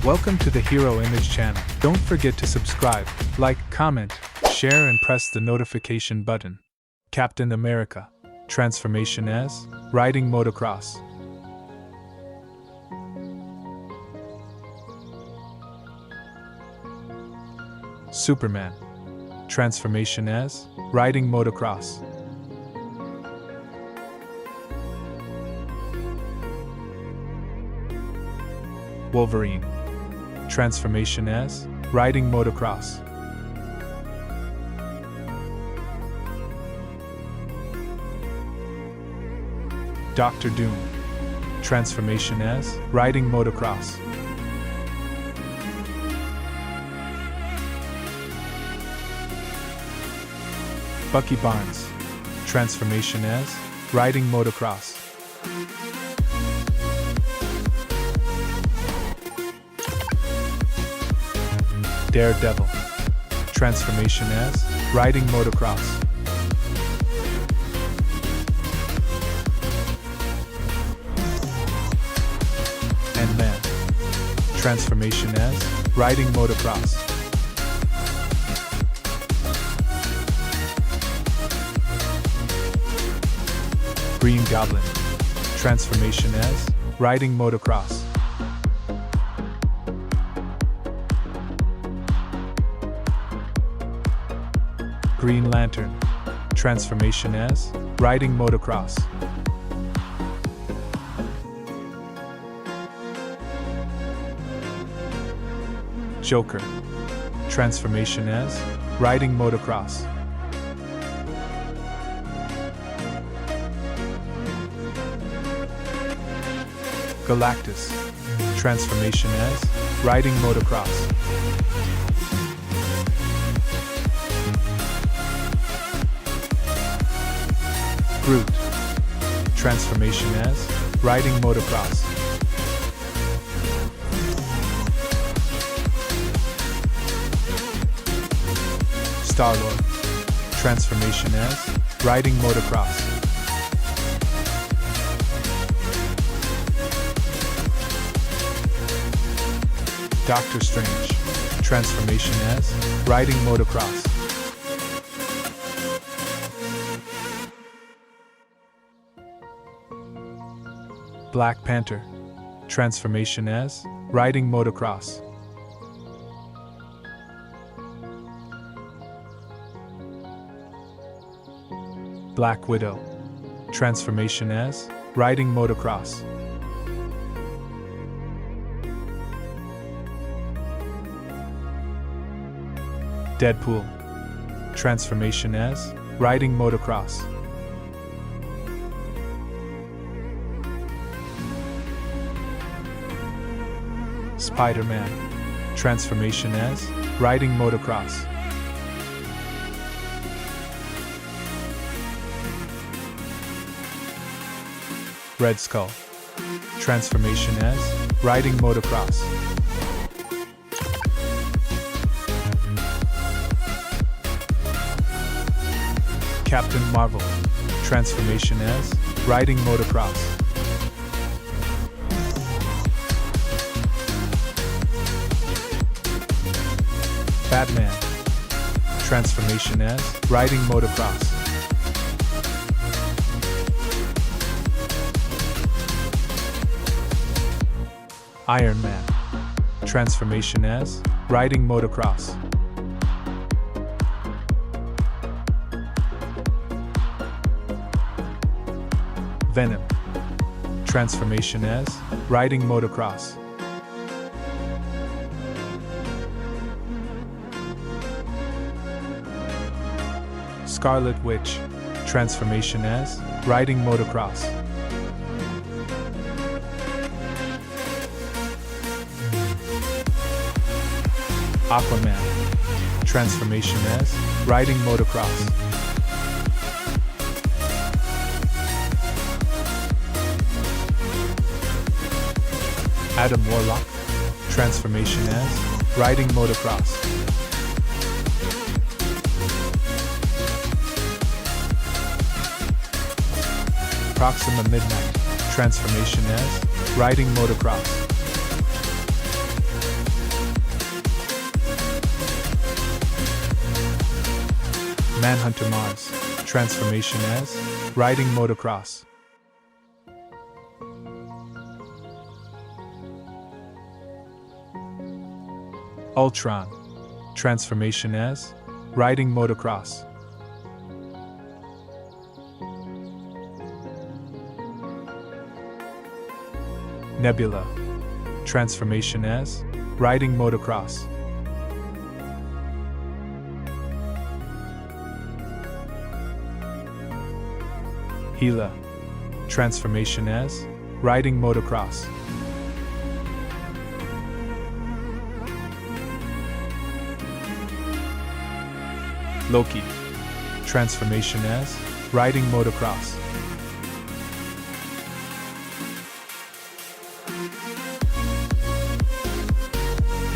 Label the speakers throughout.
Speaker 1: Welcome to the Hero Image channel. Don't forget to subscribe, like, comment, share and press the notification button. Captain America. Transformation as riding motocross. Superman. Transformation as riding motocross. Wolverine. Transformation as riding motocross. Doctor Doom. Transformation as riding motocross. Bucky Barnes. Transformation as riding motocross. Daredevil. Transformation as riding motocross. Man. Transformation as riding motocross. Green Goblin. Transformation as riding motocross. Green Lantern. Transformation as riding motocross. Joker. Transformation as riding motocross. Galactus. Transformation as riding motocross. Groot. Transformation as riding motocross. Star-Lord. Transformation as riding motocross. Doctor Strange. Transformation as riding motocross. Black Panther. Transformation as riding motocross. Black Widow. Transformation as riding motocross. Deadpool. Transformation as riding motocross. Spider-Man. Transformation as riding motocross. Red Skull. Transformation as riding motocross. Captain Marvel. Transformation as riding motocross. Batman. Transformation as riding motocross. Iron Man. Transformation as riding motocross. Venom. Transformation as riding motocross. Scarlet Witch. Transformation as riding motocross. Aquaman. Transformation as riding motocross. Adam Warlock. Transformation as riding motocross. Proxima Midnight. Transformation as riding motocross. Manhunter Mars, transformation as riding motocross. Ultron, transformation as riding motocross. Nebula, transformation as riding motocross. Gila, transformation as riding motocross. Loki, transformation as riding motocross.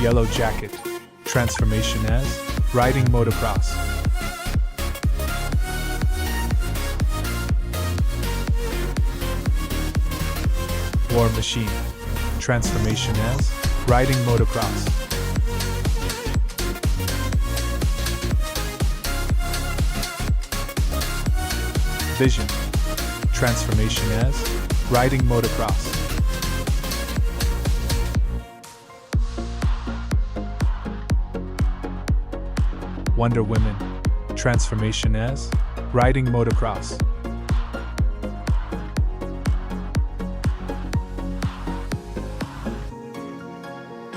Speaker 1: Yellow Jacket, transformation as riding motocross. War Machine, transformation as riding motocross. Vision, transformation as riding motocross. Wonder Woman, transformation as riding motocross.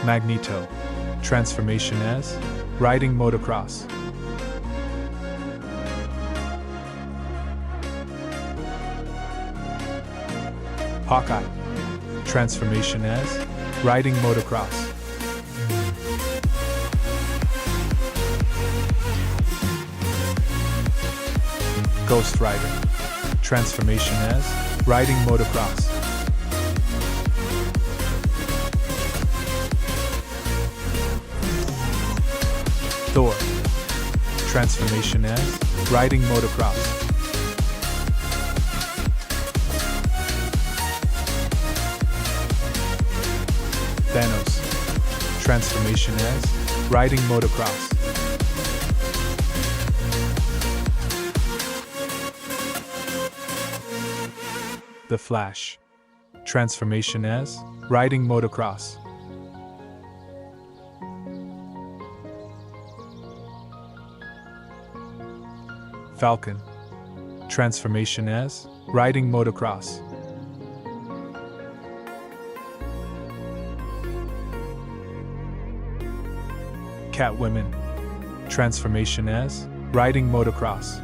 Speaker 1: Magneto, transformation as riding motocross. Hawkeye, transformation as riding motocross. Ghost Rider, transformation as riding motocross. Thor, transformation as riding motocross. Thanos, transformation as riding motocross. The Flash, transformation as riding motocross. Falcon, transformation as riding motocross. Catwoman, transformation as riding motocross.